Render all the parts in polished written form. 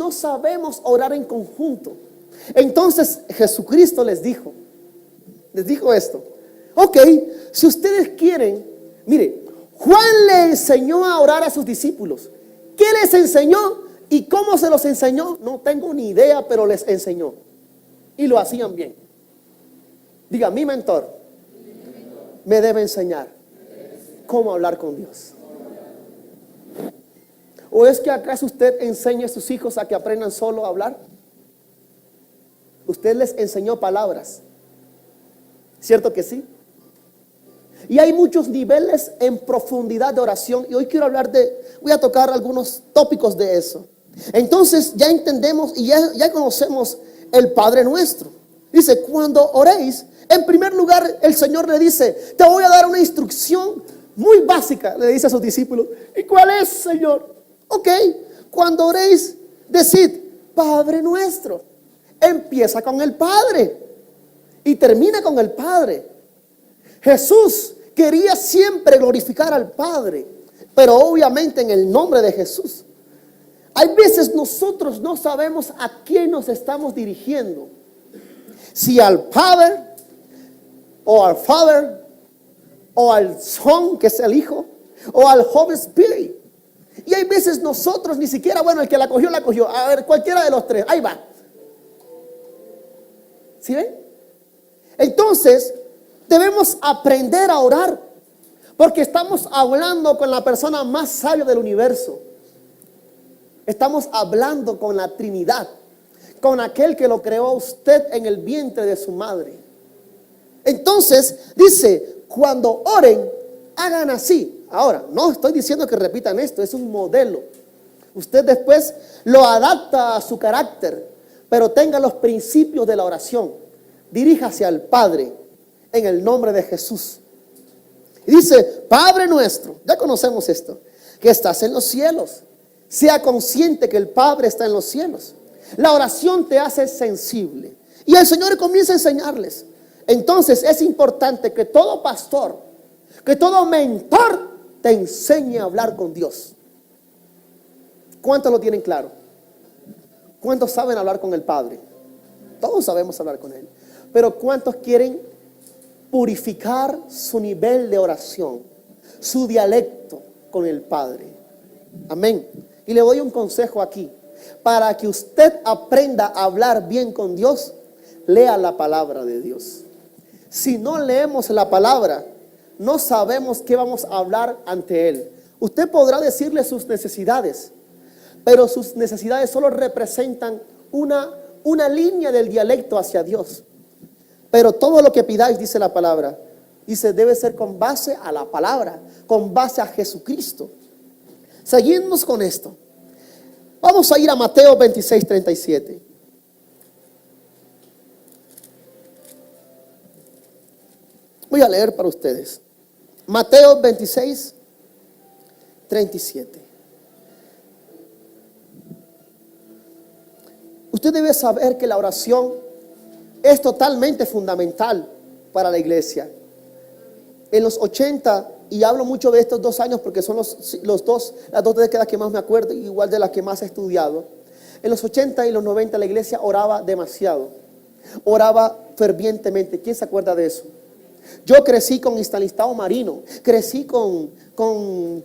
no sabemos orar en conjunto. Entonces Jesucristo les dijo esto: ok, si ustedes quieren, mire, Juan le enseñó a orar a sus discípulos. ¿Qué les enseñó y cómo se los enseñó? No tengo ni idea, pero les enseñó y lo hacían bien. Diga, mi mentor me debe enseñar cómo hablar con Dios. ¿O es que acaso usted enseña a sus hijos a que aprendan solo a hablar? Usted les enseñó palabras, ¿cierto que sí? Y hay muchos niveles en profundidad de oración, y hoy quiero voy a tocar algunos tópicos de eso. Entonces ya entendemos y ya conocemos el Padre Nuestro. Dice, cuando oréis, en primer lugar el Señor le dice, te voy a dar una instrucción muy básica, le dice a sus discípulos. ¿Y cuál es, Señor? Ok, cuando oréis, decid, Padre Nuestro. Empieza con el Padre y termina con el Padre. Jesús quería siempre glorificar al Padre, pero obviamente en el nombre de Jesús. Hay veces nosotros no sabemos a quién nos estamos dirigiendo, si al Padre o al Father o al Son, que es el Hijo, o al Holy Spirit. Y hay veces nosotros ni siquiera, bueno, el que la cogió, a ver, cualquiera de los tres, ahí va. ¿Sí ven? Entonces debemos aprender a orar, porque estamos hablando con la persona más sabia del universo. Estamos hablando con la Trinidad, con aquel que lo creó a usted en el vientre de su madre. Entonces dice, cuando oren, hagan así. Ahora, no estoy diciendo que repitan esto, es un modelo. Usted después lo adapta a su carácter, pero tenga los principios de la oración. Diríjase al Padre en el nombre de Jesús. Y dice, Padre nuestro, ya conocemos esto, que estás en los cielos. Sea consciente que el Padre está en los cielos. La oración te hace sensible. Y el Señor comienza a enseñarles. Entonces es importante que todo pastor, que todo mentor te enseñe a hablar con Dios. ¿Cuántos lo tienen claro? ¿Cuántos saben hablar con el Padre? Todos sabemos hablar con Él. Pero ¿cuántos quieren purificar su nivel de oración, su dialecto con el Padre? Amén. Y le doy un consejo aquí. Para que usted aprenda a hablar bien con Dios, lea la palabra de Dios. Si no leemos la palabra, no sabemos qué vamos a hablar ante Él. Usted podrá decirle sus necesidades, pero sus necesidades solo representan una línea del dialecto hacia Dios. Pero todo lo que pidáis, dice la palabra, dice, debe ser con base a la palabra, con base a Jesucristo. Seguimos con esto. Vamos a ir a Mateo 26:37. Voy a leer para ustedes. Mateo 26:37. Usted debe saber que la oración es totalmente fundamental para la iglesia. En los 80, y hablo mucho de estos 2 años porque son las dos décadas que más me acuerdo, igual de las que más he estudiado. En los 80 y los 90 la iglesia oraba demasiado, oraba fervientemente. ¿Quién se acuerda de eso? Yo crecí con Estanislao Marino, crecí con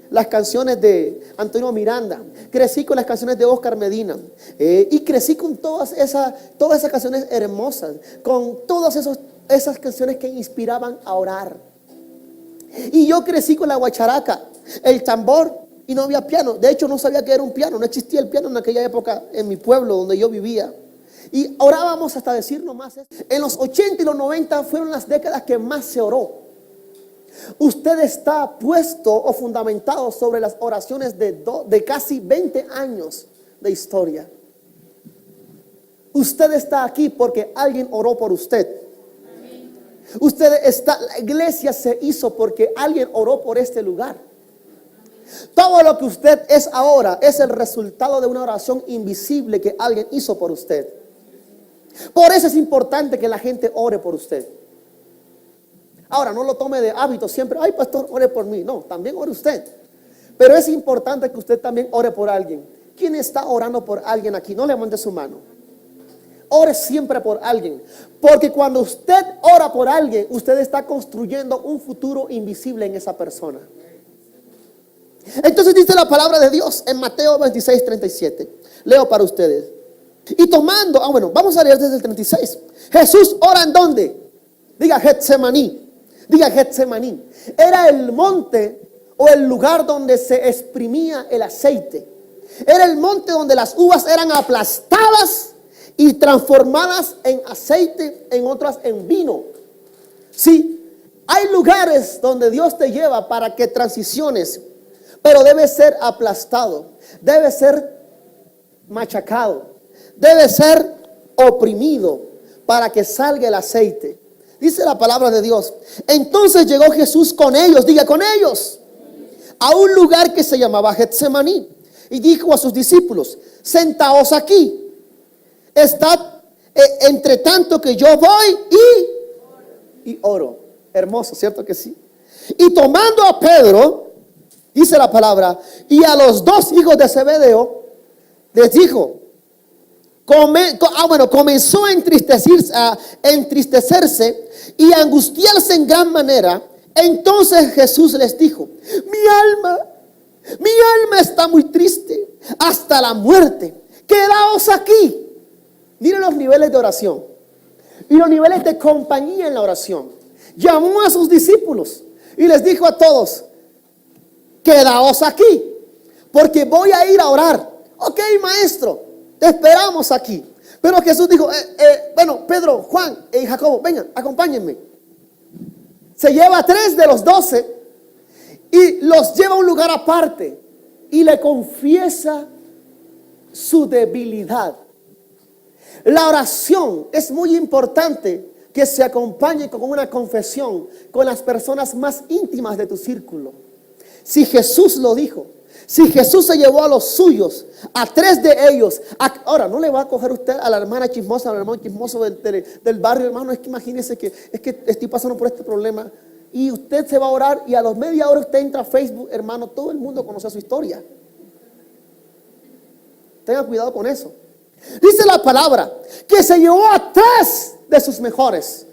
las canciones de Antonio Miranda, crecí con las canciones de Oscar Medina, y crecí con todas esas canciones hermosas, con todas esas canciones que inspiraban a orar. Y yo crecí con la guacharaca, el tambor, y no había piano. De hecho, no sabía que era un piano, no existía el piano en aquella época en mi pueblo donde yo vivía. Y orábamos hasta decir nomás eso. En los 80 y los 90 fueron las décadas que más se oró. Usted está puesto o fundamentado sobre las oraciones de casi 20 años de historia. Usted está aquí porque alguien oró por usted. La iglesia se hizo porque alguien oró por este lugar. Todo lo que usted es ahora es el resultado de una oración invisible que alguien hizo por usted. Por eso es importante que la gente ore por usted. Ahora, no lo tome de hábito siempre. Ay, pastor, ore por mí. No, también ore usted. Pero es importante que usted también ore por alguien. ¿Quién está orando por alguien aquí? No levante su mano. Ore siempre por alguien. Porque cuando usted ora por alguien, usted está construyendo un futuro invisible en esa persona. Entonces dice la palabra de Dios en Mateo 26:37. Leo para ustedes. Y tomando, vamos a leer desde el 36. Jesús ora ¿en dónde? Diga Getsemaní. Diga Getsemaní. Era el monte o el lugar donde se exprimía el aceite. Era el monte donde las uvas eran aplastadas y transformadas en aceite, en otras en vino. Sí, hay lugares donde Dios te lleva para que transiciones, pero debe ser aplastado, debe ser machacado, debe ser oprimido para que salga el aceite. Dice la palabra de Dios. Entonces llegó Jesús con ellos, diga con ellos, a un lugar que se llamaba Getsemaní, y dijo a sus discípulos: sentaos aquí, estad entre tanto que yo voy y oro. Hermoso, ¿cierto que sí? Y tomando a Pedro, dice la palabra, y a los dos hijos de Zebedeo, les dijo, comenzó a entristecerse y a angustiarse en gran manera. Entonces Jesús les dijo: mi alma está muy triste hasta la muerte. Quedaos aquí. Miren los niveles de oración y los niveles de compañía en la oración. Llamó a sus discípulos y les dijo a todos: quedaos aquí, porque voy a ir a orar. Ok, maestro, te esperamos aquí. Pero Jesús dijo, Pedro, Juan y Jacobo, vengan, acompáñenme. Se lleva a 3 de los 12 y los lleva a un lugar aparte y le confiesa su debilidad. La oración es muy importante que se acompañe con una confesión con las personas más íntimas de tu círculo. Si Jesús lo dijo, si Jesús se llevó a los suyos, a 3 de ellos, ahora no le va a coger usted a la hermana chismosa, al hermano chismoso del barrio, hermano, es que imagínese que estoy pasando por este problema, y usted se va a orar y a los media hora usted entra a Facebook, hermano, todo el mundo conoce su historia. Tenga cuidado con eso. Dice la palabra que se llevó a 3 de sus mejores.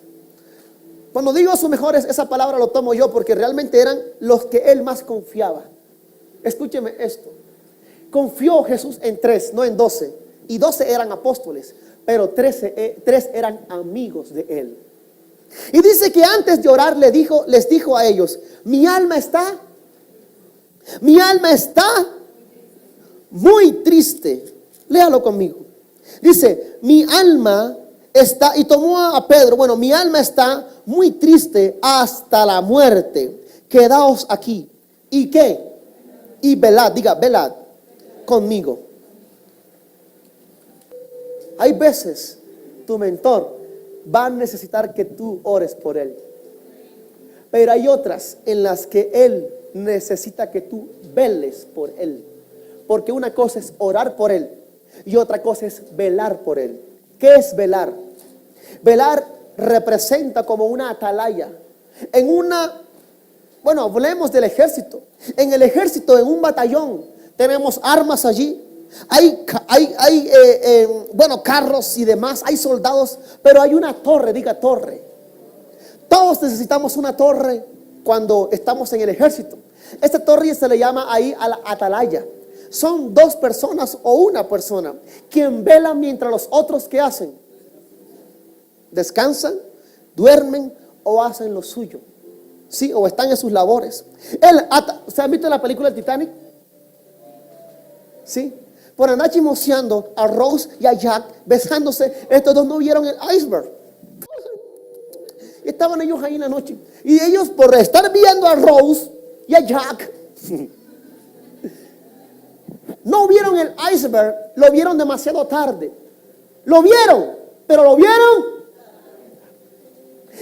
Cuando digo sus mejores, esa palabra lo tomo yo porque realmente eran los que él más confiaba. Escúcheme esto. Confió Jesús en 3, no en 12. Y 12 eran apóstoles, pero 3 eran amigos de él. Y dice que antes de orar les dijo a ellos: mi alma está muy triste. Léalo conmigo. Dice: mi alma está, y tomó a Pedro, mi alma está muy triste hasta la muerte. Quedaos aquí. ¿Y qué? Y velad, diga velad conmigo. Hay veces tu mentor va a necesitar que tú ores por él, pero hay otras en las que él necesita que tú veles por él, porque una cosa es orar por él y otra cosa es velar por él. ¿Qué es velar? Velar representa como una atalaya. Hablemos del ejército. En el ejército, en un batallón, tenemos armas allí. Hay carros y demás. Hay soldados, pero hay una torre, diga torre. Todos necesitamos una torre cuando estamos en el ejército. Esta torre se le llama ahí a la atalaya. Son 2 personas o una persona quien vela mientras los otros, ¿qué hacen? Descansan, duermen o hacen lo suyo. Sí, o están en sus labores. ¿Se han visto la película del Titanic? Sí. Por andar chismoseando a Rose y a Jack besándose, estos 2 no vieron el iceberg. Estaban ellos ahí en la noche. Y ellos, por estar viendo a Rose y a Jack, no vieron el iceberg, lo vieron demasiado tarde. Lo vieron, pero lo vieron.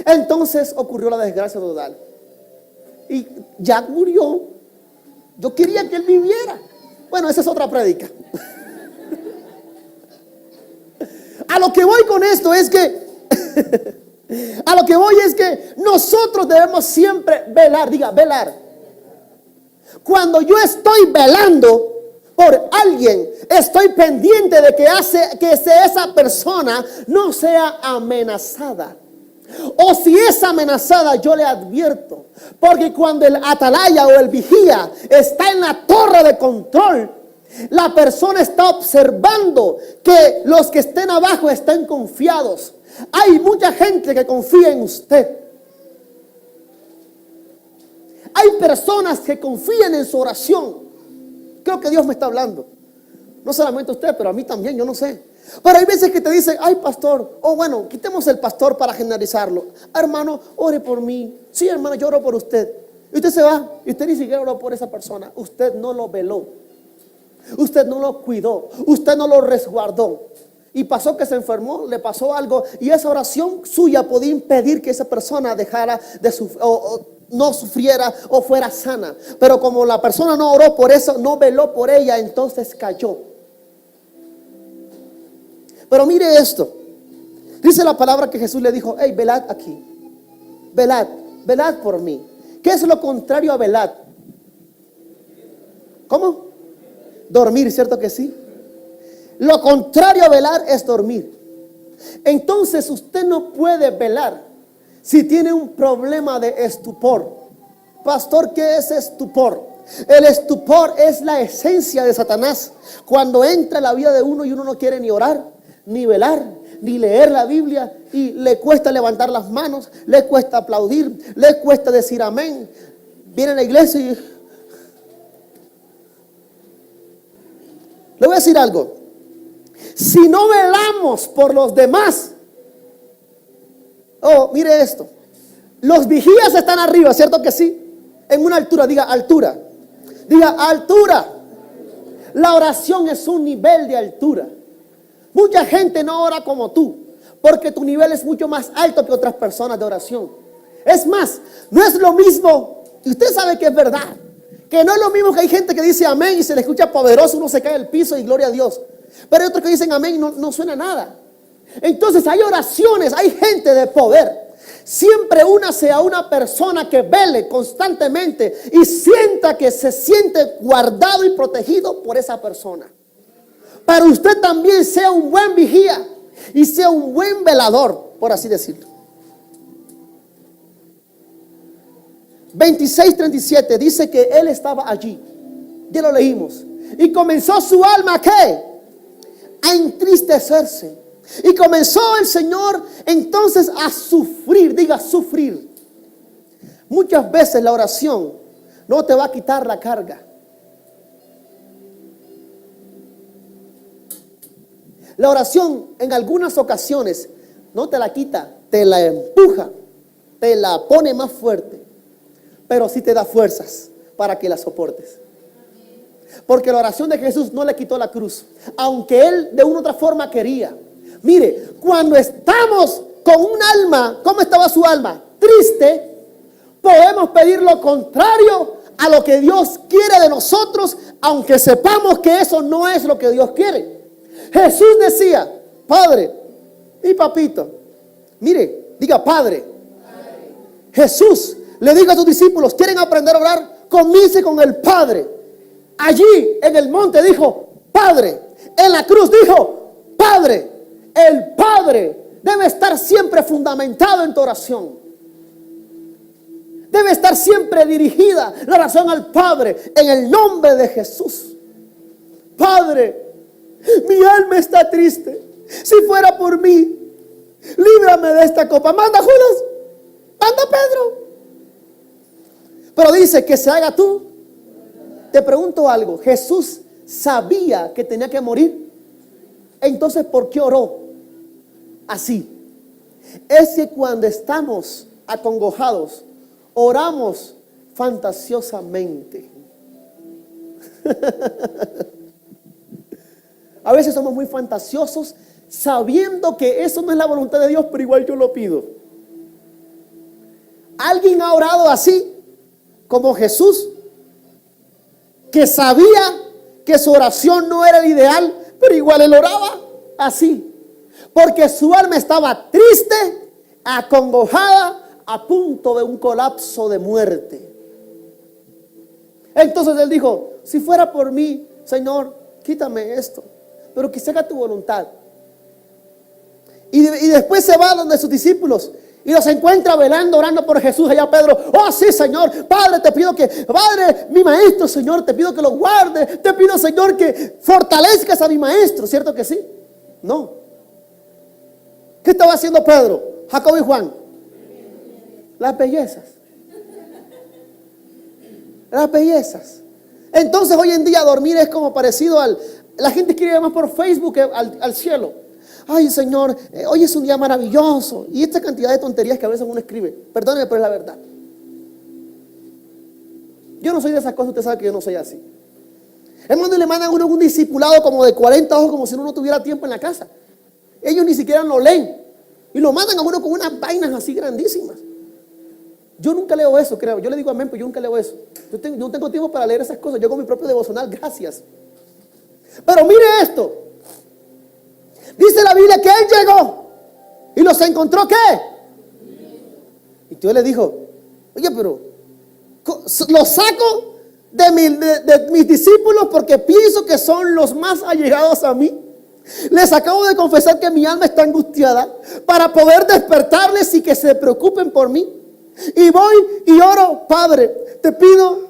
Entonces ocurrió la desgracia total. Y Jack murió. Yo quería que él viviera. Bueno, esa es otra prédica. A lo que voy con esto es que nosotros debemos siempre velar. Diga, velar. Cuando yo estoy velando, por alguien, estoy pendiente de que esa persona no sea amenazada. O si es amenazada, yo le advierto. Porque cuando el atalaya o el vigía está en la torre de control, la persona está observando que los que estén abajo están confiados. Hay mucha gente que confía en usted. Hay personas que confían en su oración. Creo que Dios me está hablando. No solamente a usted, pero a mí también, yo no sé. Pero hay veces que te dicen, ay pastor, o bueno, quitemos el pastor para generalizarlo. Hermano, ore por mí. Sí, hermano, yo oro por usted. Y usted se va, y usted ni siquiera oró por esa persona. Usted no lo veló. Usted no lo cuidó. Usted no lo resguardó. Y pasó que se enfermó, le pasó algo. Y esa oración suya podía impedir que esa persona dejara de sufrir, no sufriera o fuera sana. Pero como la persona no oró por eso, no veló por ella, entonces cayó. Pero mire esto. Dice la palabra que Jesús le dijo, hey, velad aquí. Velad, velad por mí. ¿Qué es lo contrario a velad? ¿Cómo? Dormir, ¿cierto que sí? Lo contrario a velar es dormir. Entonces usted no puede velar si tiene un problema de estupor. Pastor, ¿qué es estupor? El estupor es la esencia de Satanás. Cuando entra en la vida de uno y uno no quiere ni orar, ni velar, ni leer la Biblia, y le cuesta levantar las manos, le cuesta aplaudir, le cuesta decir amén. Viene a la iglesia y le voy a decir algo. Si no velamos por los demás, mire esto. Los vigías están arriba, ¿cierto que sí? En una altura, diga altura. Diga altura. La oración es un nivel de altura. Mucha gente no ora como tú, porque tu nivel es mucho más alto que otras personas de oración. Es más, no es lo mismo, y usted sabe que es verdad, que no es lo mismo que hay gente que dice amén y se le escucha poderoso, uno se cae al piso y gloria a Dios. Pero hay otros que dicen amén y no suena nada. Entonces hay oraciones, hay gente de poder. Siempre únase a una persona que vele constantemente y sienta que se siente guardado y protegido por esa persona. Para usted también sea un buen vigía y sea un buen velador, por así decirlo. 26:37 dice que él estaba allí. Ya lo leímos. Y comenzó su alma ¿qué? A entristecerse. Y comenzó el Señor entonces a sufrir. Diga sufrir. Muchas veces la oración no te va a quitar la carga. La oración en algunas ocasiones no te la quita, te la empuja, te la pone más fuerte, pero sí te da fuerzas para que la soportes. Porque la oración de Jesús no le quitó la cruz, aunque él de una u otra forma quería. Mire, cuando estamos con un alma, ¿cómo estaba su alma? Triste, podemos pedir lo contrario a lo que Dios quiere de nosotros, aunque sepamos que eso no es lo que Dios quiere. Jesús decía, Padre y papito, mire, diga Padre. Jesús le dijo a sus discípulos, ¿quieren aprender a orar? Comience con el Padre. Allí en el monte dijo, Padre. En la cruz dijo, Padre. El Padre debe estar siempre fundamentado en tu oración. Debe estar siempre dirigida la oración al Padre en el nombre de Jesús. Padre, mi alma está triste. Si fuera por mí, líbrame de esta copa. Manda Judas, manda Pedro. Pero dice que se haga tú. Te pregunto algo. Jesús sabía que tenía que morir. Entonces, ¿por qué oró así? Es que cuando estamos acongojados, oramos fantasiosamente. A veces somos muy fantasiosos, sabiendo que eso no es la voluntad de Dios, pero igual yo lo pido. ¿Alguien ha orado así? Como Jesús, que sabía que su oración no era el ideal, pero igual él oraba así, porque su alma estaba triste, acongojada, a punto de un colapso de muerte. Entonces él dijo, si fuera por mí, Señor, quítame esto, pero que se haga tu voluntad. Y después se va donde sus discípulos y los encuentra velando, orando por Jesús. Allá Pedro, oh sí, Señor, Padre, te pido que, Padre, mi maestro, Señor, te pido que lo guarde. Te pido, Señor, que fortalezcas a mi maestro. ¿Cierto que sí? No. ¿Qué estaba haciendo Pedro, Jacobo y Juan? Las bellezas. Las bellezas. Entonces hoy en día dormir es como parecido al... La gente quiere ir más por Facebook que al cielo. Ay, Señor, hoy es un día maravilloso. Y esta cantidad de tonterías que a veces uno escribe. Perdóneme, pero es la verdad. Yo no soy de esas cosas, usted sabe que yo no soy así. Hermano, le mandan a uno un discipulado como de 40 ojos, como si uno no tuviera tiempo en la casa. Ellos ni siquiera lo leen. Y lo mandan a uno con unas vainas así grandísimas. Yo nunca leo eso, creo. Yo le digo amén, pero yo nunca leo eso. Yo no tengo tiempo para leer esas cosas. Yo con mi propio devocional, gracias. Pero mire esto. Dice la Biblia que él llegó y los encontró, ¿qué? Y Dios le dijo, oye, pero los saco de mis discípulos porque pienso que son los más allegados a mí. Les acabo de confesar que mi alma está angustiada para poder despertarles y que se preocupen por mí. Y voy y oro, Padre, te pido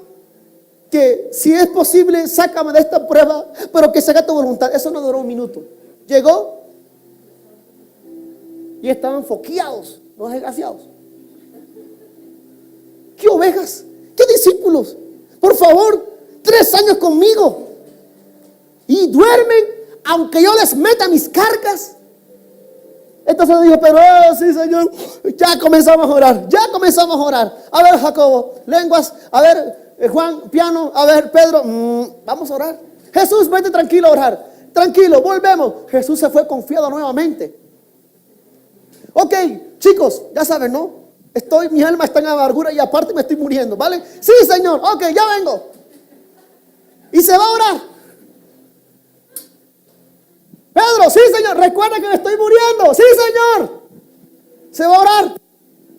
que si es posible, sácame de esta prueba, pero que se haga tu voluntad. Eso no duró un minuto. Llegó y estaban foqueados, los desgraciados. ¿Qué ovejas? ¿Qué discípulos? Por favor, 3 años conmigo y duermen aunque yo les meta mis cargas. Entonces dijo, pero sí, Señor, ya comenzamos a orar, A ver, Jacobo, lenguas, a ver, Juan, piano, a ver, Pedro, vamos a orar. Jesús, vete tranquilo a orar. Tranquilo, volvemos. Jesús se fue confiado nuevamente. Ok, chicos, ya saben, ¿no? Mi alma está en amargura y aparte me estoy muriendo, ¿vale? Sí, Señor, ok, ya vengo. Y se va a orar. Pedro, sí, Señor, recuerda que me estoy muriendo. Sí, Señor. Se va a orar.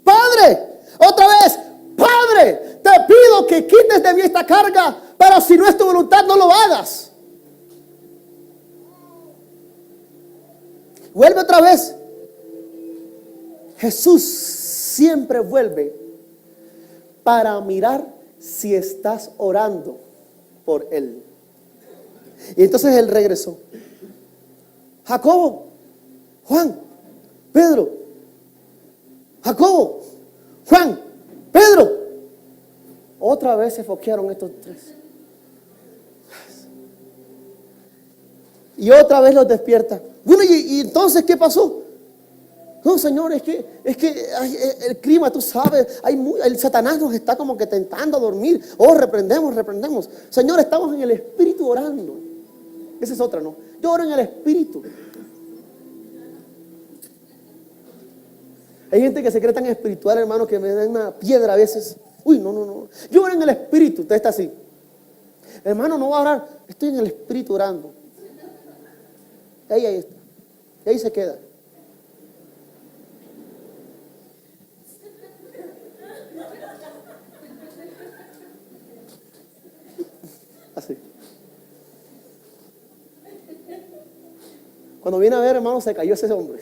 Padre, otra vez, Padre, te pido que quites de mí esta carga, pero si no es tu voluntad, no lo hagas. Vuelve otra vez. Jesús siempre vuelve para mirar si estás orando por él. Y entonces él regresó. Jacobo, Juan, Pedro. Jacobo, Juan, Pedro. Otra vez se foquearon estos 3. Y otra vez los despierta. Bueno, y entonces, ¿qué pasó? No, Señor, es que el clima, tú sabes, el Satanás nos está como que tentando a dormir. Oh, reprendemos. Señor, estamos en el Espíritu orando. Esa es otra, ¿no? Yo oro en el Espíritu. Hay gente que se cree tan espiritual, hermano, que me da una piedra a veces. Uy, no. Yo oro en el Espíritu. Usted está así. Hermano, no va a orar. Estoy en el Espíritu orando. Ahí está. Y ahí se queda. Así. Cuando viene a ver, hermano, se cayó ese hombre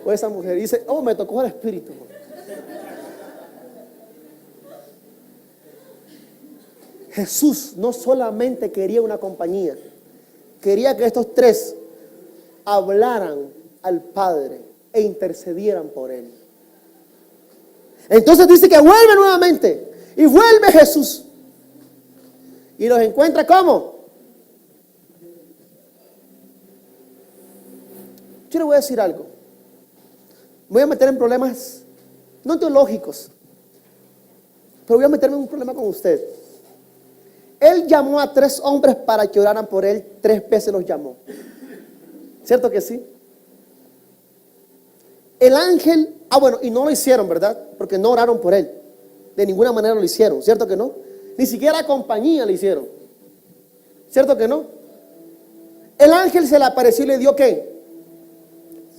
o esa mujer y dice, oh, me tocó el Espíritu. Jesús no solamente quería una compañía, quería que estos 3 hablaran al Padre e intercedieran por él. Entonces dice que vuelve nuevamente y vuelve Jesús y los encuentra ¿cómo? Yo le voy a decir algo. Voy a meter en problemas no teológicos, pero voy a meterme en un problema con usted. Él llamó a 3 hombres para que oraran por él. 3 veces los llamó. ¿Cierto que sí? El ángel, bueno, y no lo hicieron, ¿verdad? Porque no oraron por él. De ninguna manera lo hicieron, ¿cierto que no? Ni siquiera compañía le hicieron. ¿Cierto que no? El ángel se le apareció y le dio ¿qué?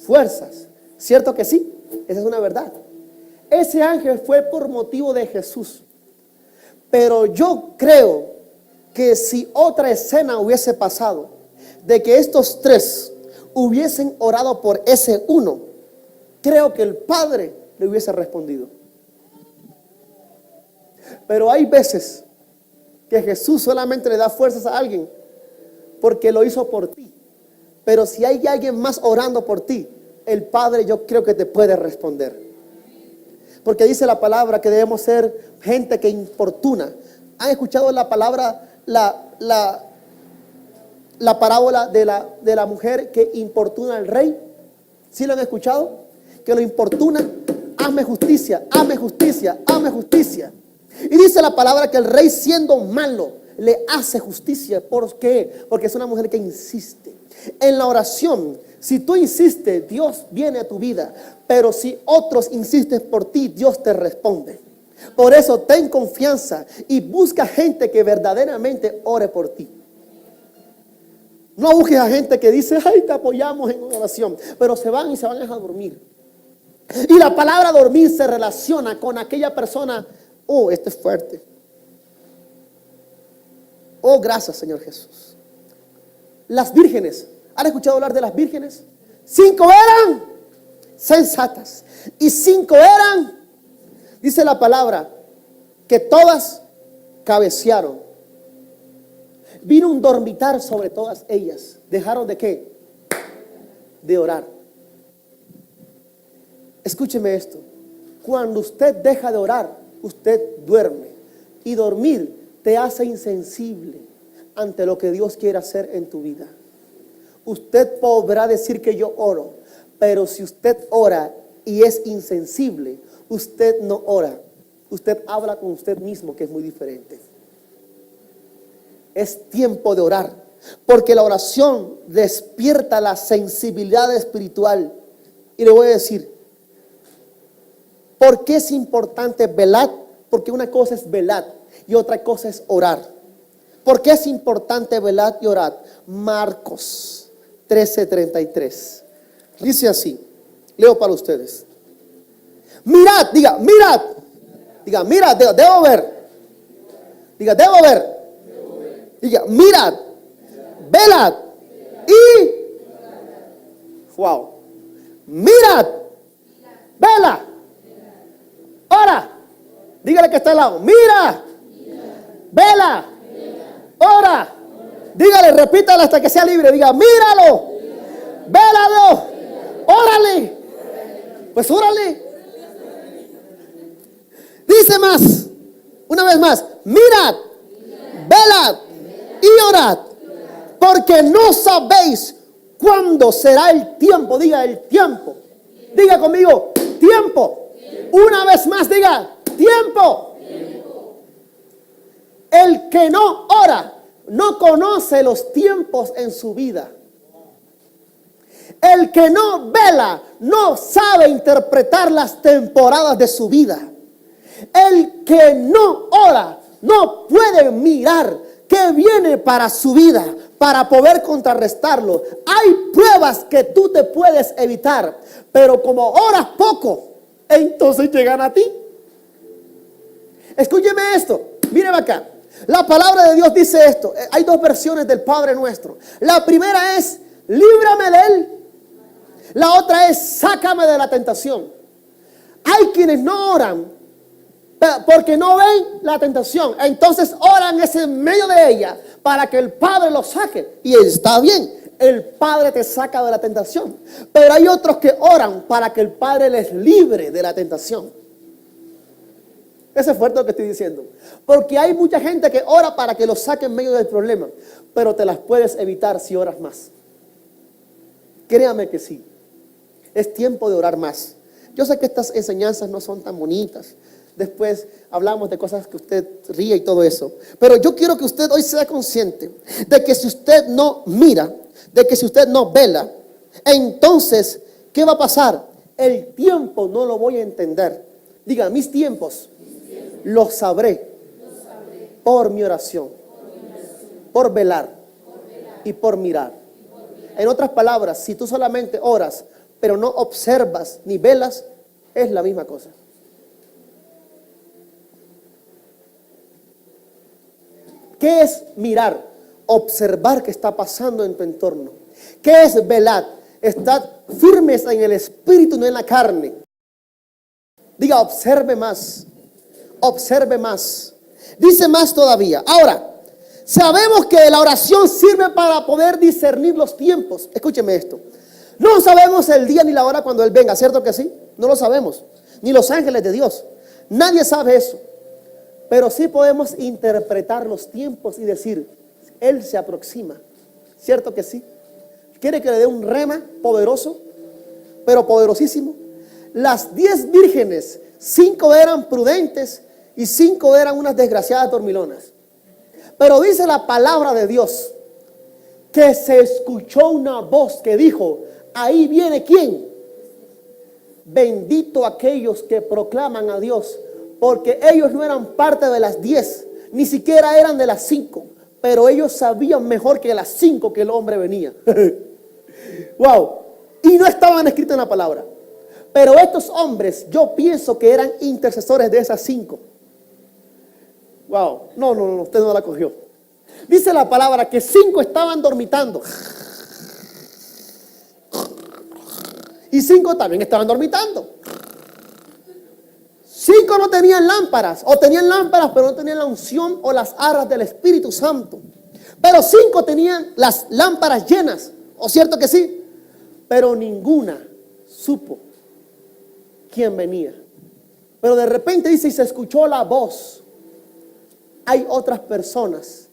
Fuerzas. ¿Cierto que sí? Esa es una verdad. Ese ángel fue por motivo de Jesús. Pero yo creo que si otra escena hubiese pasado, de que estos tres hubiesen orado por ese uno, creo que el Padre le hubiese respondido. Pero hay veces que Jesús solamente le da fuerzas a alguien porque lo hizo por ti. Pero si hay alguien más orando por ti, el Padre yo creo que te puede responder. Porque dice la palabra que debemos ser gente que importuna. ¿Han escuchado la palabra, la parábola de la mujer que importuna al rey? ¿Sí lo han escuchado? Que lo importuna. Hazme justicia, hazme justicia, hazme justicia. Y dice la palabra que el rey, siendo malo, le hace justicia. ¿Por qué? Porque es una mujer que insiste. En la oración, si tú insistes, Dios viene a tu vida. Pero si otros insisten por ti, Dios te responde. Por eso ten confianza y busca gente que verdaderamente ore por ti. No busques a gente que dice, ay, te apoyamos en oración, pero se van y se van a dormir. Y la palabra dormir se relaciona con aquella persona. Oh, esto es fuerte. Oh, gracias, Señor Jesús. Las vírgenes, ¿han escuchado hablar de las vírgenes? 5 eran sensatas y 5 eran, dice la palabra, que todas cabecearon. Vino un dormitar sobre todas ellas. ¿Dejaron de qué? De orar. Escúcheme esto. Cuando usted deja de orar, usted duerme. Y dormir te hace insensible ante lo que Dios quiere hacer en tu vida. Usted podrá decir que yo oro, pero si usted ora y es insensible, usted no ora. Usted habla con usted mismo, que es muy diferente. Es tiempo de orar, porque la oración despierta la sensibilidad espiritual. Y le voy a decir, ¿por qué es importante velar? Porque una cosa es velar y otra cosa es orar. ¿Por qué es importante velar y orar? Marcos 13:33. Dice así, leo para ustedes. Mirad, diga, mirad. Diga, mirad, debo ver. Diga, debo ver. Diga, mirad, velad y wow. Mirad, vela, ora. Dígale que está al lado. Mira, vela, ora. Dígale, repítalo hasta que sea libre. Diga, míralo, vélalo, órale. Pues órale. Dice más, una vez más, mirad, velad y orad, porque no sabéis cuándo será el tiempo. Diga, el tiempo. Diga conmigo, tiempo. Una vez más, diga, tiempo. El que no ora no conoce los tiempos en su vida. El que no vela no sabe interpretar las temporadas de su vida. El que no ora no puede mirar qué viene para su vida, para poder contrarrestarlo. Hay pruebas que tú te puedes evitar, pero como oras poco, entonces llegan a ti. Escúcheme esto, míreme acá. La palabra de Dios dice esto. Hay 2 versiones del Padre Nuestro. La primera es, líbrame de él. La otra es, sácame de la tentación. Hay quienes no oran porque no ven la tentación. Entonces oran en medio de ella para que el Padre los saque. Y está bien, el Padre te saca de la tentación. Pero hay otros que oran para que el Padre les libre de la tentación. Eso es fuerte lo que estoy diciendo. Porque hay mucha gente que ora para que los saque en medio del problema. Pero te las puedes evitar si oras más. Créame que sí. Es tiempo de orar más. Yo sé que estas enseñanzas no son tan bonitas. Después hablamos de cosas que usted ríe y todo eso. Pero yo quiero que usted hoy sea consciente de que si usted no mira, de que si usted no vela, entonces, ¿qué va a pasar? El tiempo no lo voy a entender. Diga, mis tiempos los sabré por mi oración, por velar y por mirar. En otras palabras, si tú solamente oras, pero no observas ni velas, es la misma cosa. ¿Qué es mirar? Observar qué está pasando en tu entorno. ¿Qué es velar? Estar firmes en el espíritu, no en la carne. Diga, observe más. Observe más. Dice más todavía. Ahora, sabemos que la oración sirve para poder discernir los tiempos. Escúcheme esto. No sabemos el día ni la hora cuando Él venga, ¿cierto que sí? No lo sabemos. Ni los ángeles de Dios. Nadie sabe eso. Pero sí podemos interpretar los tiempos y decir, Él se aproxima. ¿Cierto que sí? ¿Quiere que le dé un rema poderoso? Pero poderosísimo. Las 10 vírgenes, 5 eran prudentes y 5 eran unas desgraciadas dormilonas. Pero dice la palabra de Dios que se escuchó una voz que dijo, ahí viene ¿quién? Bendito aquellos que proclaman a Dios, porque ellos no eran parte de las 10, ni siquiera eran de las 5, pero ellos sabían mejor que las 5 que el hombre venía. Wow. Y no estaban escritos en la palabra. Pero estos hombres, yo pienso que eran intercesores de esas 5. Wow. No, usted no la cogió. Dice la palabra que 5 estaban dormitando. Y 5 también estaban dormitando. 5 no tenían lámparas, o tenían lámparas, pero no tenían la unción o las arras del Espíritu Santo. Pero 5 tenían las lámparas llenas, ¿o cierto que sí? Pero ninguna supo quién venía. Pero de repente dice, y se escuchó la voz. Hay otras personas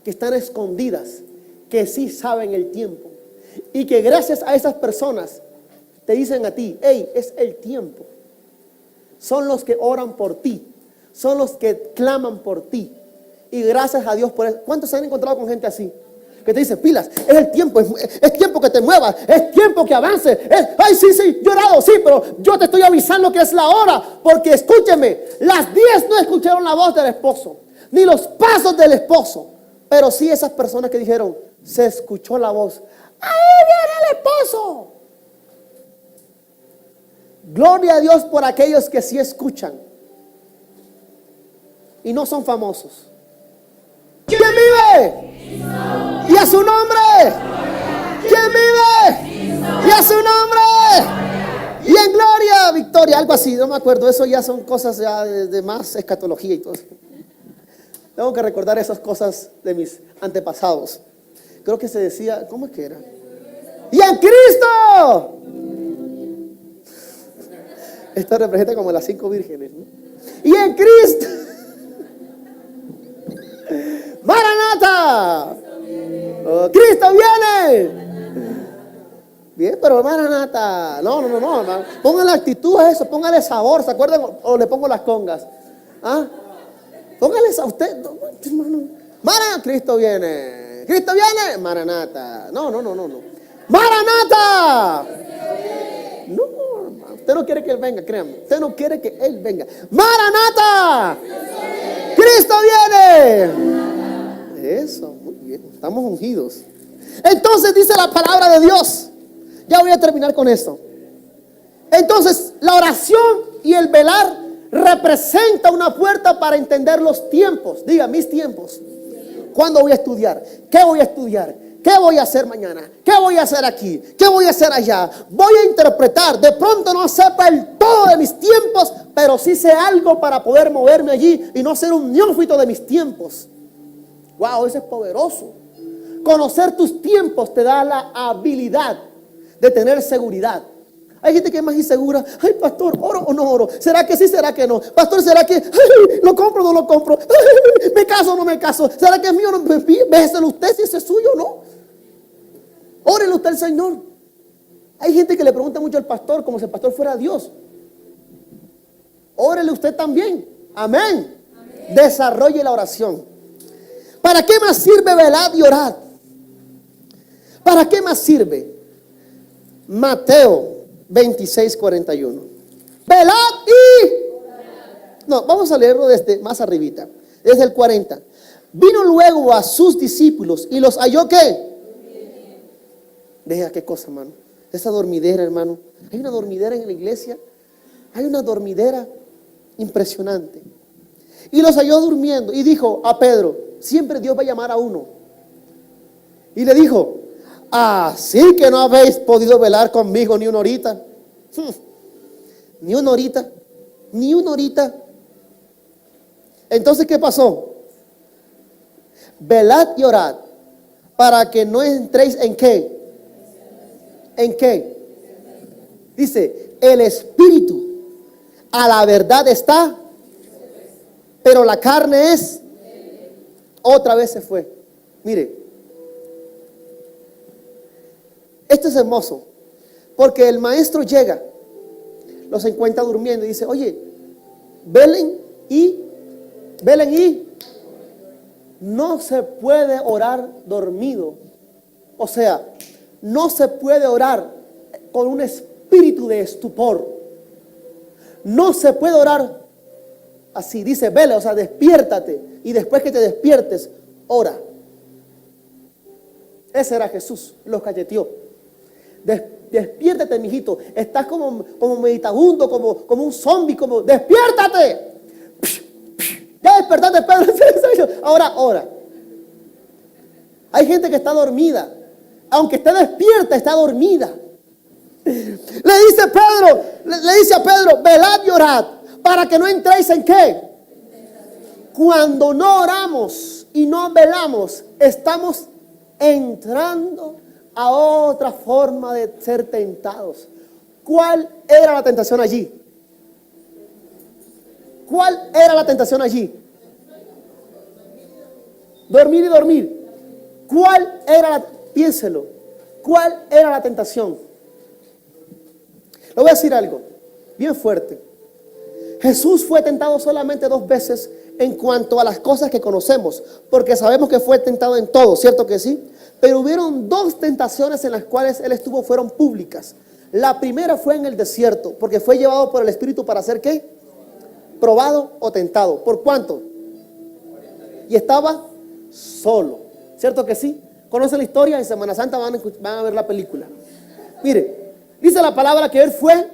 que están escondidas, que sí saben el tiempo. Y que gracias a esas personas te dicen a ti, hey, es el tiempo. Son los que oran por ti. Son los que claman por ti. Y gracias a Dios por eso. ¿Cuántos se han encontrado con gente así? Que te dice, pilas, es el tiempo, es tiempo que te muevas, es tiempo que avances. Ay, sí, yo he orado, sí, pero yo te estoy avisando que es la hora. Porque escúcheme, las 10 no escucharon la voz del esposo, ni los pasos del esposo. Pero sí esas personas que dijeron, se escuchó la voz. ¡Ahí viene el esposo! Gloria a Dios por aquellos que sí escuchan y no son famosos. ¿Quién vive? Y a su nombre. ¿Quién vive? Y a su nombre. Y en gloria, victoria, algo así, no me acuerdo. Eso ya son cosas ya de más escatología y todo eso. Tengo que recordar esas cosas de mis antepasados. Creo que se decía, ¿cómo es que era? ¡Y en Cristo! Esto representa como las 5 vírgenes, ¿no? ¡Y en Cristo! ¡Maranata! Oh, ¡Cristo viene! Bien, pero Maranata. No. Póngale actitud a eso, póngale sabor, ¿se acuerdan? O le pongo las congas. ¿Ah? Póngale a usted. Maranata, Cristo viene. Cristo viene, Maranata. No. ¡Maranata! No, usted no quiere que Él venga, créanme. Usted no quiere que Él venga. ¡Maranata! ¡Cristo viene! Eso, muy bien. Estamos ungidos. Entonces dice la palabra de Dios. Ya voy a terminar con esto. Entonces, la oración y el velar representa una puerta para entender los tiempos. Diga, mis tiempos. ¿Cuándo voy a estudiar? ¿Qué voy a estudiar? ¿Qué voy a hacer mañana? ¿Qué voy a hacer aquí? ¿Qué voy a hacer allá? Voy a interpretar. De pronto no sepa el todo de mis tiempos, pero sí sé algo para poder moverme allí y no ser un neófito de mis tiempos. Wow, eso es poderoso. Conocer tus tiempos te da la habilidad de tener seguridad. Hay gente que es más insegura. Ay, pastor, ¿oro o no oro? ¿Será que sí, será que no? Pastor, ¿será que lo compro o no lo compro? ¿Me caso o no me caso? ¿Será que es mío o no? Béselo usted si ese es suyo o no. Órele usted al Señor. Hay gente que le pregunta mucho al pastor como si el pastor fuera Dios. Órele usted también. Amén. Desarrolle la oración. ¿Para qué más sirve velar y orar? ¿Para qué más sirve? Mateo 26:41. Velad y... No, vamos a leerlo desde más arribita. Desde el 40. Vino luego a sus discípulos y los halló ¿qué? Deja qué cosa, hermano. Esa dormidera, hermano. Hay una dormidera en la iglesia. Hay una dormidera impresionante. y los halló durmiendo y dijo a Pedro, siempre Dios va a llamar a uno. Y le dijo, así que no habéis podido velar conmigo ni una horita. Ni una horita, ni una horita. Entonces, ¿qué pasó? Velad y orad para que no entréis en ¿qué? ¿En qué? Dice, el espíritu a la verdad está, pero la carne es. Otra vez se fue. Mire, esto es hermoso, porque el maestro llega, los encuentra durmiendo y dice, oye, velen y no se puede orar dormido. O sea, no se puede orar con un espíritu de estupor. No se puede orar así. Dice, vele, o sea, despiértate. Y después que te despiertes, ora. Ese era Jesús, los cacheteó. Despiértate, mijito. Estás como meditabundo, como un zombie, como despiértate. Ya despertaste, Pedro. Ahora ora. Hay gente que está dormida. Aunque esté despierta, está dormida. Le dice a Pedro, velad y orad, para que no entréis en ¿qué? Cuando no oramos y no velamos, estamos entrando a otra forma de ser tentados. ¿Cuál era la tentación allí? ¿Cuál era la tentación allí? Dormir y dormir. ¿Cuál era piénselo, cuál era la tentación? Le voy a decir algo bien fuerte. Jesús fue tentado solamente 2 veces en cuanto a las cosas que conocemos, porque sabemos que fue tentado en todo, ¿cierto que sí? Pero hubieron 2 tentaciones en las cuales él estuvo, fueron públicas. La primera fue en el desierto, porque fue llevado por el Espíritu para hacer ¿qué? Probado o tentado. ¿Por cuánto? Y estaba solo, ¿cierto que sí? ¿Conocen la historia? En Semana Santa van a ver la película. Mire, dice la palabra que él fue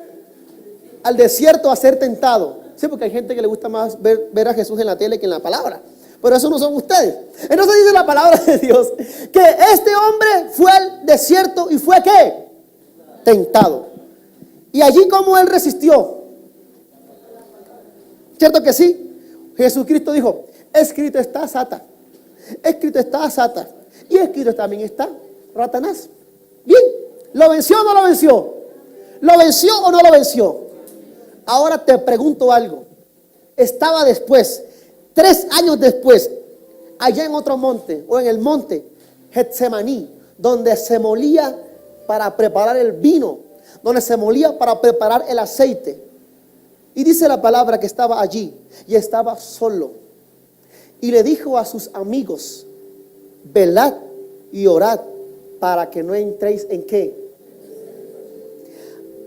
al desierto a ser tentado. Sí, porque hay gente que le gusta más ver a Jesús en la tele que en la palabra. Pero eso no son ustedes. Entonces dice la palabra de Dios que este hombre fue al desierto y fue ¿qué? Tentado. Y allí como él resistió. ¿Cierto que sí? Jesucristo dijo, escrito está Sata. Escrito está Sata. Y escrito también está Satanás. Bien, ¿lo venció o no lo venció? ¿Lo venció o no lo venció? Ahora te pregunto algo. Estaba después, 3 años después, allá en otro monte, o en el monte Getsemaní, donde se molía para preparar el vino, donde se molía para preparar el aceite. Y dice la palabra que estaba allí y estaba solo. Y le dijo a sus amigos, velad y orad para que no entréis en ¿qué?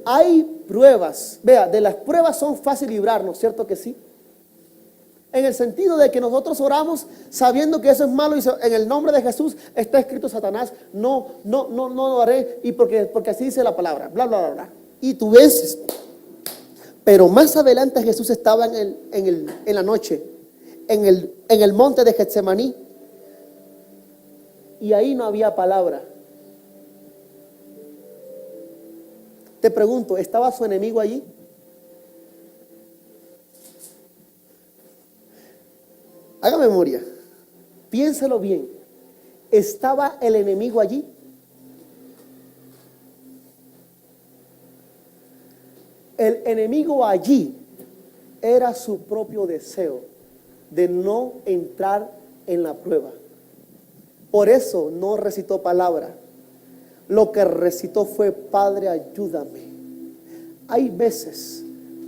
Hay pruebas, vea, de las pruebas son fácil librarnos, ¿cierto que sí? En el sentido de que nosotros oramos sabiendo que eso es malo y en el nombre de Jesús está escrito Satanás, no lo haré, y porque así dice la palabra, bla, bla, bla, bla. Y tú vences. Pero más adelante Jesús estaba en la noche, en el monte de Getsemaní, y ahí no había palabra. Te pregunto, ¿estaba su enemigo allí? Haga memoria, piénselo bien. ¿Estaba el enemigo allí? El enemigo allí era su propio deseo de no entrar en la prueba. Por eso no recitó palabra. Lo que recitó fue, Padre, ayúdame. Hay veces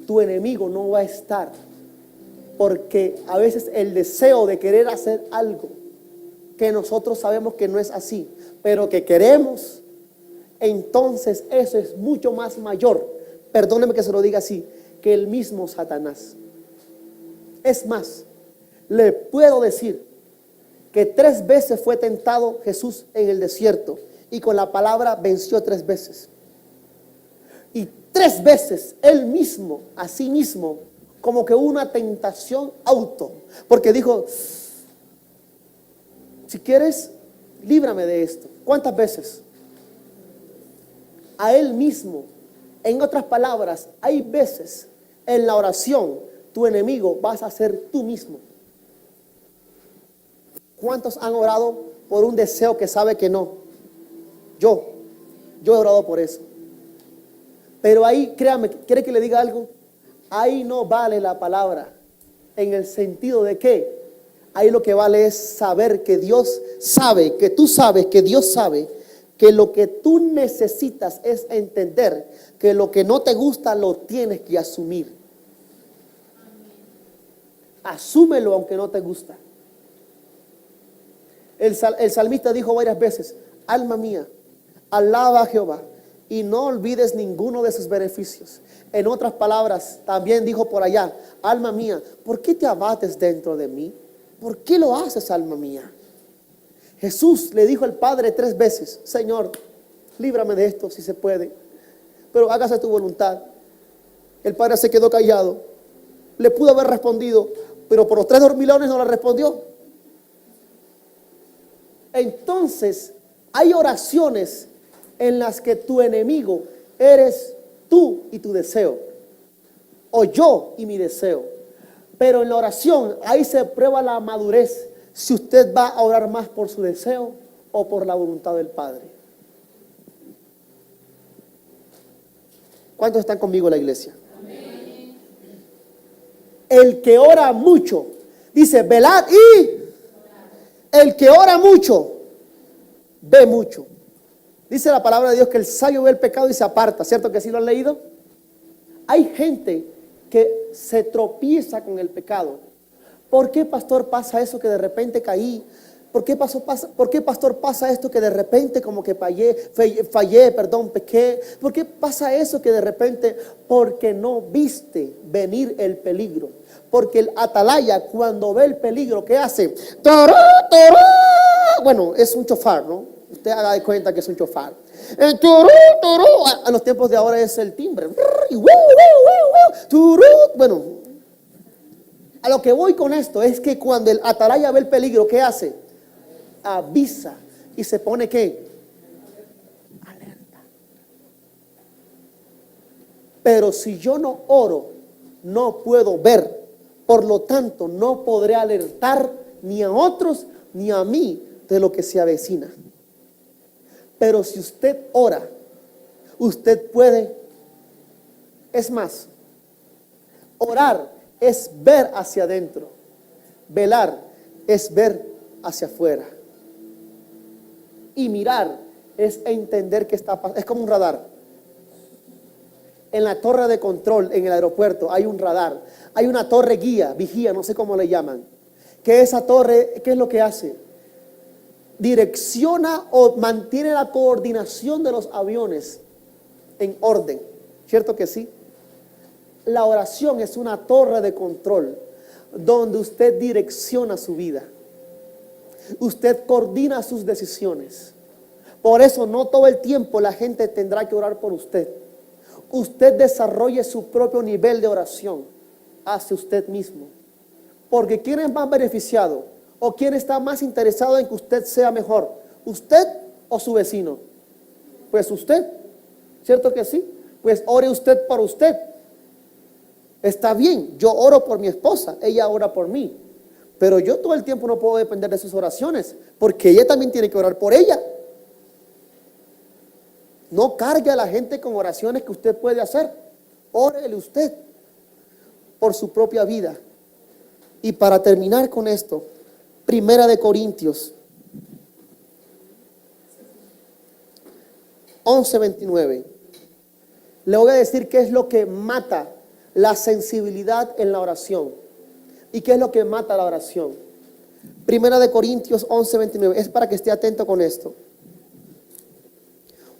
tu enemigo no va a estar, porque a veces el deseo de querer hacer algo que nosotros sabemos que no es así, pero que queremos, entonces eso es mucho más mayor, perdóneme que se lo diga así, que el mismo Satanás. Es más, le puedo decir que 3 veces fue tentado Jesús en el desierto y con la palabra venció 3 veces. Y 3 veces él mismo, a sí mismo, como que una tentación auto, porque dijo, si quieres, líbrame de esto. ¿Cuántas veces? A él mismo. En otras palabras, hay veces en la oración, tu enemigo vas a ser tú mismo. ¿Cuántos han orado por un deseo que sabe que no? Yo he orado por eso. Pero ahí, créame, ¿quiere que le diga algo? Ahí no vale la palabra. En el sentido de que ahí lo que vale es saber que Dios sabe, que tú sabes, que Dios sabe, que lo que tú necesitas es entender que lo que no te gusta lo tienes que asumir. Asúmelo aunque no te gusta. El salmista dijo varias veces, alma mía, alaba a Jehová y no olvides ninguno de sus beneficios. En otras palabras, también dijo por allá, alma mía, ¿por qué te abates dentro de mí? ¿Por qué lo haces, alma mía? Jesús le dijo al Padre 3 veces, Señor, líbrame de esto si se puede, pero hágase tu voluntad. El Padre se quedó callado. Le pudo haber respondido, pero por los 3 dormilones no le respondió. Entonces, hay oraciones en las que tu enemigo eres tú y tu deseo, o yo y mi deseo. Pero en la oración, ahí se prueba la madurez, si usted va a orar más por su deseo o por la voluntad del Padre. ¿Cuántos están conmigo en la iglesia? Amén. El que ora mucho, dice, velad y el que ora mucho, ve mucho. Dice la palabra de Dios que el sabio ve el pecado y se aparta. ¿Cierto que sí lo han leído? Hay gente que se tropieza con el pecado. ¿Por qué, pastor, pasa eso que de repente caí? ¿Por qué, pastor, pasa esto que de repente como que pequé? ¿Por qué pasa eso que de repente? Porque no viste venir el peligro. Porque el atalaya, cuando ve el peligro, ¿qué hace? ¡Toró, toró! Bueno, es un chofar, ¿no? Usted haga de cuenta que es un chofar. ¡Toró, toró! A los tiempos de ahora es el timbre. Bueno, a lo que voy con esto es que cuando el atalaya ve el peligro, ¿qué hace? Avisa y se pone ¿qué? Alerta. Pero si yo no oro, no puedo ver. Por lo tanto, no podré alertar ni a otros ni a mí de lo que se avecina. Pero si usted ora, usted puede. Es más, orar es ver hacia adentro. Velar es ver hacia afuera. Y mirar es entender que está pasando. Es como un radar. En la torre de control, en el aeropuerto, hay un radar. Hay una torre guía, vigía, no sé cómo le llaman. Que esa torre, ¿qué es lo que hace? Direcciona o mantiene la coordinación de los aviones en orden. ¿Cierto que sí? La oración es una torre de control donde usted direcciona su vida. Usted coordina sus decisiones. Por eso no todo el tiempo la gente tendrá que orar por usted. Usted desarrolle su propio nivel de oración hacia usted mismo. Porque ¿quién es más beneficiado? ¿O quién está más interesado en que usted sea mejor? ¿Usted o su vecino? Pues usted. ¿Cierto que sí? Pues ore usted por usted. Está bien, yo oro por mi esposa, ella ora por mí. Pero yo todo el tiempo no puedo depender de sus oraciones, porque ella también tiene que orar por ella. No cargue a la gente con oraciones que usted puede hacer. Órele usted por su propia vida. Y para terminar con esto, 1 Corintios 11:29. Le voy a decir qué es lo que mata la sensibilidad en la oración. ¿Y qué es lo que mata la oración? 1 Corintios 11:29. Es para que esté atento con esto.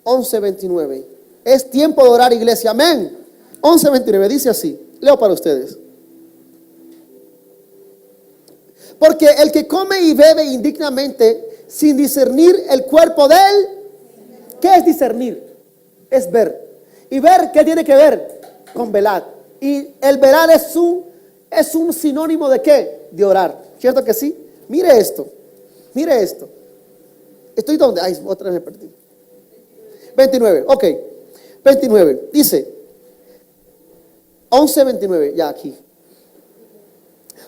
11:29. Es tiempo de orar, iglesia. Amén. 11:29 dice así. Leo para ustedes. Porque el que come y bebe indignamente sin discernir el cuerpo de él. ¿Qué es discernir? Es ver. ¿Y ver qué tiene que ver? Con velar. Y el velar es es un sinónimo ¿de qué? De orar. ¿Cierto que sí? Mire esto. Mire esto. ¿Estoy dónde? Ay, otra vez me perdí. 29, ok. 29, dice 11:29, ya aquí.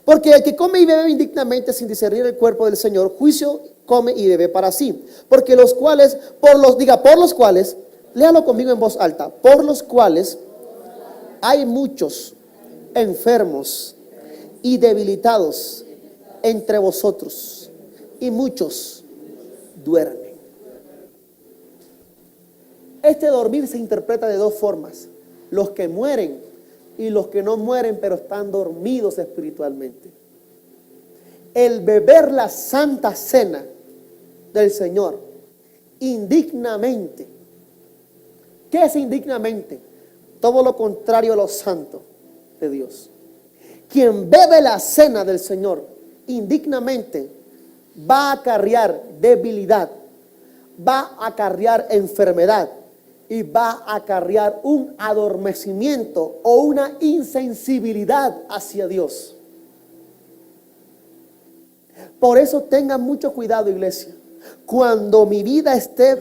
Porque el que come y bebe indignamente sin discernir el cuerpo del Señor, juicio come y bebe para sí. Porque los cuales, por los cuales, léalo conmigo en voz alta, por los cuales hay muchos enfermos y debilitados entre vosotros, y muchos duermen. Este dormir se interpreta de dos formas: los que mueren y los que no mueren pero están dormidos espiritualmente. El beber la santa cena del Señor indignamente. ¿Qué es indignamente? Todo lo contrario a lo santo de Dios. Quien bebe la cena del Señor indignamente va a acarrear debilidad, va a acarrear enfermedad y va a acarrear un adormecimiento o una insensibilidad hacia Dios. Por eso tengan mucho cuidado, iglesia. Cuando mi vida esté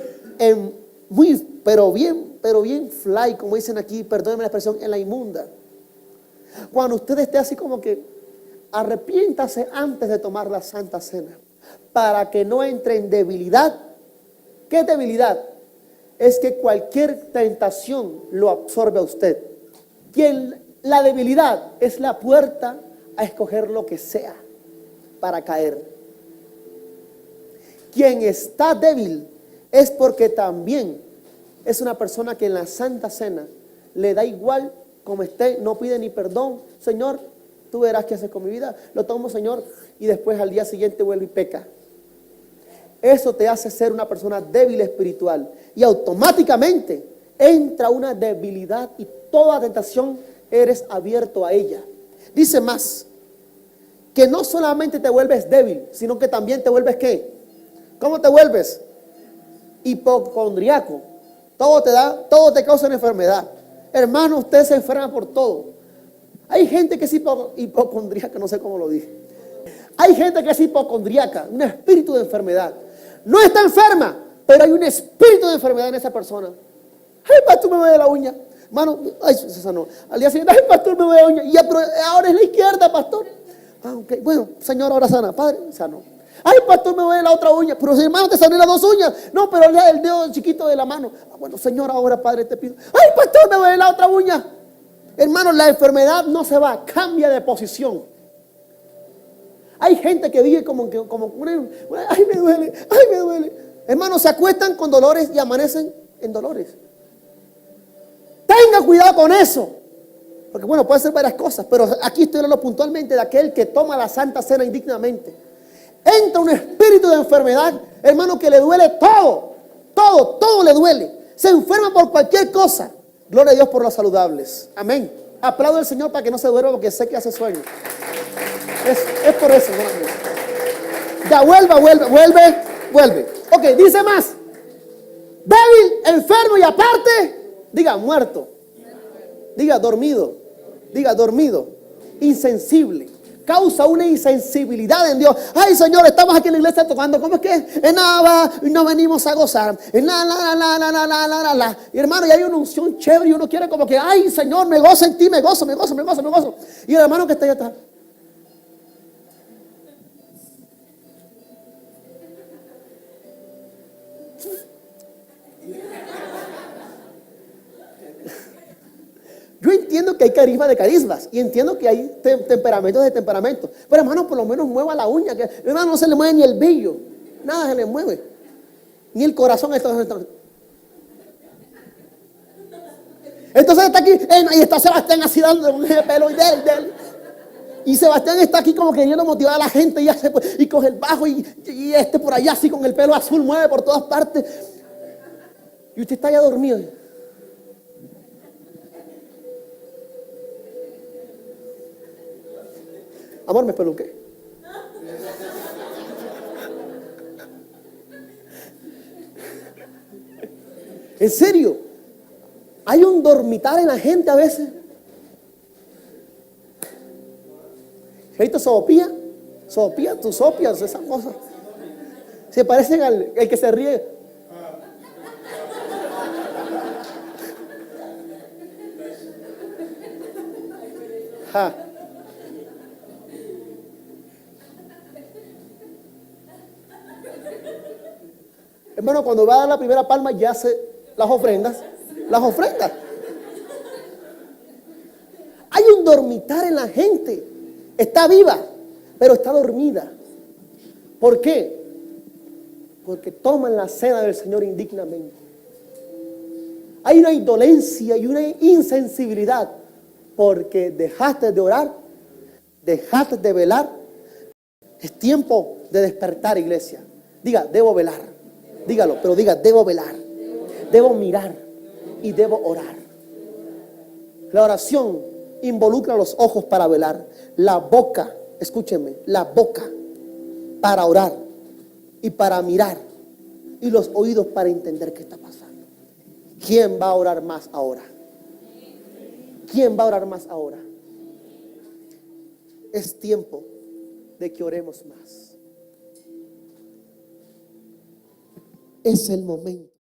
pero bien fly, como dicen aquí, perdónenme la expresión, en la inmunda. Cuando usted esté así como que arrepiéntase antes de tomar la santa cena, para que no entre en debilidad. ¿Qué es debilidad? Es que cualquier tentación lo absorbe a usted. La debilidad es la puerta a escoger lo que sea para caer. Quien está débil es porque también es una persona que en la Santa Cena le da igual como esté, no pide ni perdón. Señor, tú verás qué haces con mi vida. Lo tomo, Señor, y después al día siguiente vuelve y peca. Eso te hace ser una persona débil espiritual y automáticamente entra una debilidad y toda tentación eres abierto a ella. Dice más, que no solamente te vuelves débil, sino que también te vuelves ¿qué? ¿Cómo te vuelves? Hipocondriaco. Todo te causa una enfermedad. Hermano, usted se enferma por todo. Hay gente que es hipocondriaca, no sé cómo lo dije. Hay gente que es hipocondriaca, un espíritu de enfermedad. No está enferma, pero hay un espíritu de enfermedad en esa persona. Ay, pastor, me duele la uña. Hermano, ay, se sanó. Al día siguiente, ay, pastor, me duele la uña. Y ya, pero ahora es la izquierda, pastor. Okay. Bueno, Señor, ahora sana. Padre, sanó. Ay, pastor, me duele la otra uña. Pero hermano, te sanó las dos uñas. No, pero el dedo chiquito de la mano. Bueno, Señor, ahora, Padre, te pido. Ay, pastor, me duele la otra uña. Hermano, la enfermedad no se va, cambia de posición. Hay gente que vive como ay, me duele, ay, me duele. Hermano, se acuestan con dolores y amanecen en dolores. Tenga cuidado con eso. Porque bueno, puede ser varias cosas, pero aquí estoy hablando puntualmente de aquel que toma la Santa Cena indignamente. Entra un espíritu de enfermedad, hermano, que le duele todo le duele. Se enferma por cualquier cosa. Gloria a Dios por los saludables. Amén. Aplaudo al Señor para que no se duerma, porque sé que hace sueño. Es por eso, hermano. Ya vuelve. Ok, dice más. Débil, enfermo y aparte, diga muerto. Diga dormido, insensible. Causa una insensibilidad en Dios. Ay, Señor, estamos aquí en la iglesia tocando. ¿Cómo es que? En nada, y no venimos a gozar. En la. Y hermano, y hay una unción chévere y uno quiere como que, ay, Señor, me gozo en ti, me gozo. Y el hermano que está allá está. Yo entiendo que hay carisma de carismas y entiendo que hay temperamentos de temperamentos. Pero hermano, por lo menos mueva la uña. Que, hermano, no se le mueve ni el vello. Nada se le mueve. Ni el corazón. Entonces está aquí y está Sebastián así dando un pelo y Sebastián está aquí como queriendo motivar a la gente y coge el bajo y por allá así con el pelo azul mueve por todas partes. Y usted está ya dormido. Amor, me peluqué. En serio, hay un dormitar en la gente a veces. Jeito sopía, sopía, tú sopias, esas cosas. Se parecen al el que se ríe. Ja. Hermano, cuando va a dar la primera palma ya hace las ofrendas. Las ofrendas. Hay un dormitar en la gente. Está viva, pero está dormida. ¿Por qué? Porque toman la cena del Señor indignamente. Hay una indolencia y una insensibilidad porque dejaste de orar, dejaste de velar. Es tiempo de despertar, iglesia. Diga, debo velar. Dígalo, pero diga, debo velar. Debo mirar y debo orar. La oración involucra los ojos para velar, la boca, escúchenme, la boca para orar y para mirar, y los oídos para entender qué está pasando. ¿Quién va a orar más ahora? ¿Quién va a orar más ahora? Es tiempo de que oremos más. Es el momento.